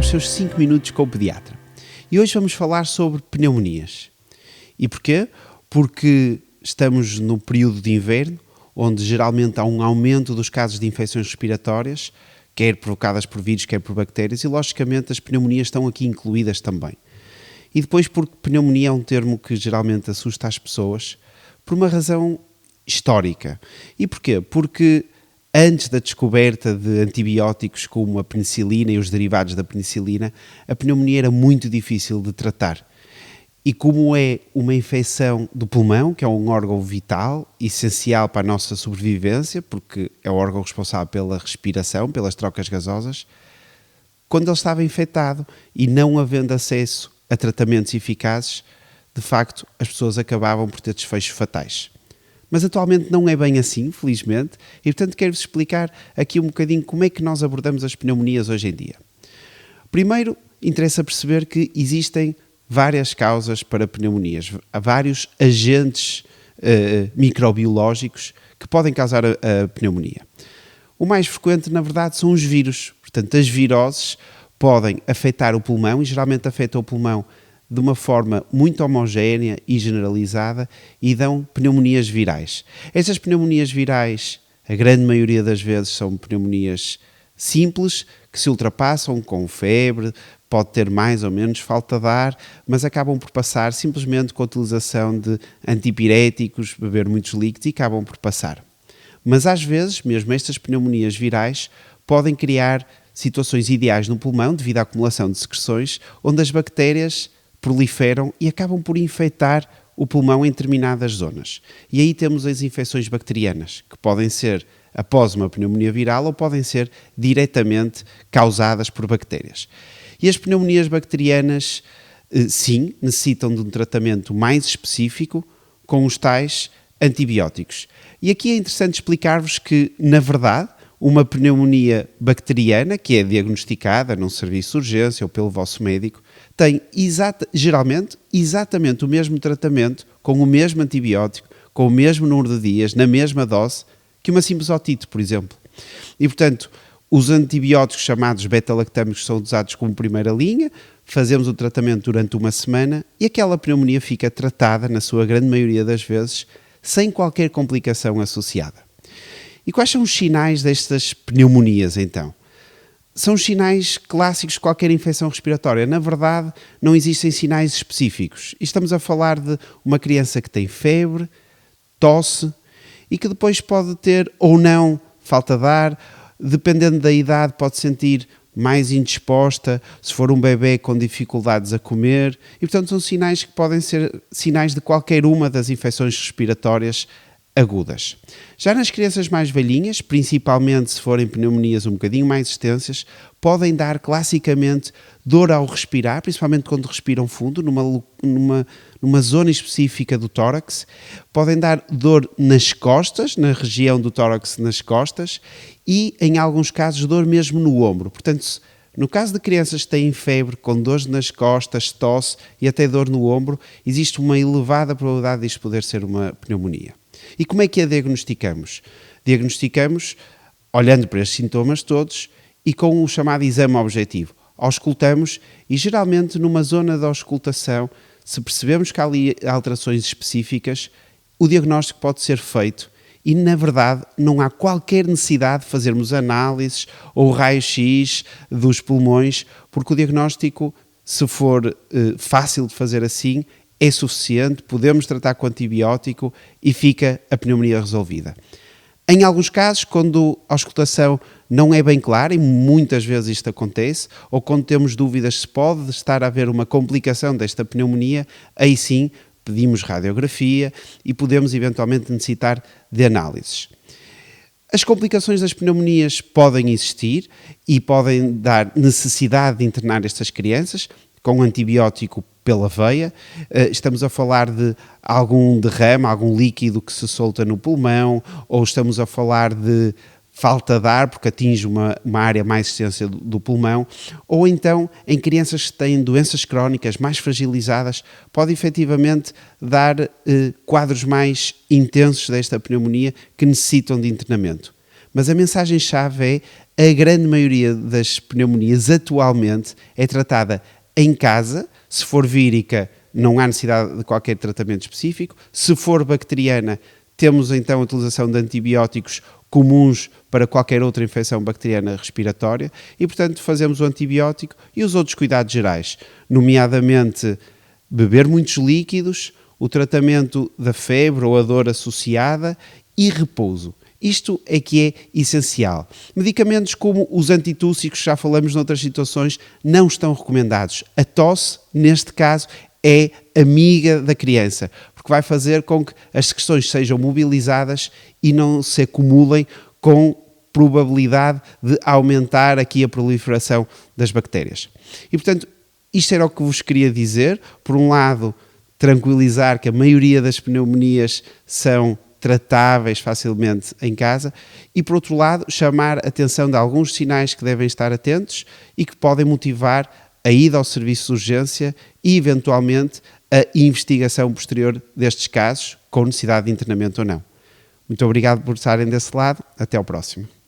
aos seus 5 minutos com o pediatra. E hoje vamos falar sobre pneumonias. E porquê? Porque estamos no período de inverno, onde geralmente há um aumento dos casos de infecções respiratórias, quer provocadas por vírus, quer por bactérias, e logicamente as pneumonias estão aqui incluídas também. E depois porque pneumonia é um termo que geralmente assusta as pessoas, por uma razão histórica. E porquê? Porque antes da descoberta de antibióticos como a penicilina e os derivados da penicilina, a pneumonia era muito difícil de tratar. E como é uma infecção do pulmão, que é um órgão vital, essencial para a nossa sobrevivência, porque é o órgão responsável pela respiração, pelas trocas gasosas, quando ele estava infectado e não havendo acesso a tratamentos eficazes, de facto as pessoas acabavam por ter desfechos fatais. Mas atualmente não é bem assim, felizmente, e portanto quero-vos explicar aqui um bocadinho como é que nós abordamos as pneumonias hoje em dia. Primeiro, interessa perceber que existem várias causas para pneumonias. Há vários agentes microbiológicos que podem causar a pneumonia. O mais frequente, na verdade, são os vírus. Portanto, as viroses podem afetar o pulmão e geralmente afetam o pulmão de uma forma muito homogénea e generalizada e dão pneumonias virais. Estas pneumonias virais, a grande maioria das vezes, são pneumonias simples, que se ultrapassam com febre, pode ter mais ou menos falta de ar, mas acabam por passar simplesmente com a utilização de antipiréticos, beber muitos líquidos e acabam por passar. Mas às vezes, mesmo estas pneumonias virais, podem criar situações ideais no pulmão devido à acumulação de secreções, onde as bactérias proliferam e acabam por infectar o pulmão em determinadas zonas. E aí temos as infecções bacterianas, que podem ser após uma pneumonia viral ou podem ser diretamente causadas por bactérias. E as pneumonias bacterianas, sim, necessitam de um tratamento mais específico com os tais antibióticos. E aqui é interessante explicar-vos que, na verdade, uma pneumonia bacteriana, que é diagnosticada num serviço de urgência ou pelo vosso médico, tem geralmente exatamente o mesmo tratamento, com o mesmo antibiótico, com o mesmo número de dias, na mesma dose, que uma simples otite, por exemplo. E, portanto, os antibióticos chamados beta-lactâmicos são usados como primeira linha, fazemos o tratamento durante uma semana e aquela pneumonia fica tratada, na sua grande maioria das vezes, sem qualquer complicação associada. E quais são os sinais destas pneumonias, então? São os sinais clássicos de qualquer infecção respiratória. Na verdade, não existem sinais específicos. E estamos a falar de uma criança que tem febre, tosse e que depois pode ter ou não falta de ar. Dependendo da idade, pode sentir mais indisposta, se for um bebê com dificuldades a comer. E, portanto, são sinais que podem ser sinais de qualquer uma das infecções respiratórias agudas. Já nas crianças mais velhinhas, principalmente se forem pneumonias um bocadinho mais extensas, podem dar classicamente dor ao respirar, principalmente quando respiram fundo, numa zona específica do tórax. Podem dar dor nas costas, na região do tórax nas costas e, em alguns casos, dor mesmo no ombro. Portanto, no caso de crianças que têm febre, com dores nas costas, tosse e até dor no ombro, existe uma elevada probabilidade disto poder ser uma pneumonia. E como é que a diagnosticamos? Diagnosticamos olhando para estes sintomas todos e com o chamado exame objetivo. Auscultamos e, geralmente, numa zona de auscultação, se percebemos que há ali alterações específicas, o diagnóstico pode ser feito e, na verdade, não há qualquer necessidade de fazermos análises ou raio-x dos pulmões, porque o diagnóstico, se for fácil de fazer assim, é suficiente, podemos tratar com antibiótico e fica a pneumonia resolvida. Em alguns casos, quando a auscultação não é bem clara, e muitas vezes isto acontece, ou quando temos dúvidas se pode estar a haver uma complicação desta pneumonia, aí sim pedimos radiografia e podemos eventualmente necessitar de análises. As complicações das pneumonias podem existir e podem dar necessidade de internar estas crianças com antibiótico pela veia. Estamos a falar de algum derrame, algum líquido que se solta no pulmão, ou estamos a falar de falta de ar, porque atinge uma área mais extensa do pulmão, ou então em crianças que têm doenças crónicas mais fragilizadas, pode efetivamente dar quadros mais intensos desta pneumonia que necessitam de internamento. Mas a mensagem-chave é: a grande maioria das pneumonias atualmente é tratada em casa. Se for vírica, não há necessidade de qualquer tratamento específico. Se for bacteriana, temos então a utilização de antibióticos comuns para qualquer outra infecção bacteriana respiratória e, portanto, fazemos o antibiótico e os outros cuidados gerais, nomeadamente beber muitos líquidos, o tratamento da febre ou a dor associada e repouso. Isto é que é essencial. Medicamentos como os antitússicos, já falamos noutras situações, não estão recomendados. A tosse, neste caso, é amiga da criança, porque vai fazer com que as secreções sejam mobilizadas e não se acumulem, com probabilidade de aumentar aqui a proliferação das bactérias. E, portanto, isto era o que vos queria dizer. Por um lado, tranquilizar que a maioria das pneumonias são tratáveis facilmente em casa e, por outro lado, chamar a atenção de alguns sinais que devem estar atentos e que podem motivar a ida ao serviço de urgência e, eventualmente, a investigação posterior destes casos, com necessidade de internamento ou não. Muito obrigado por estarem desse lado. Até ao próximo.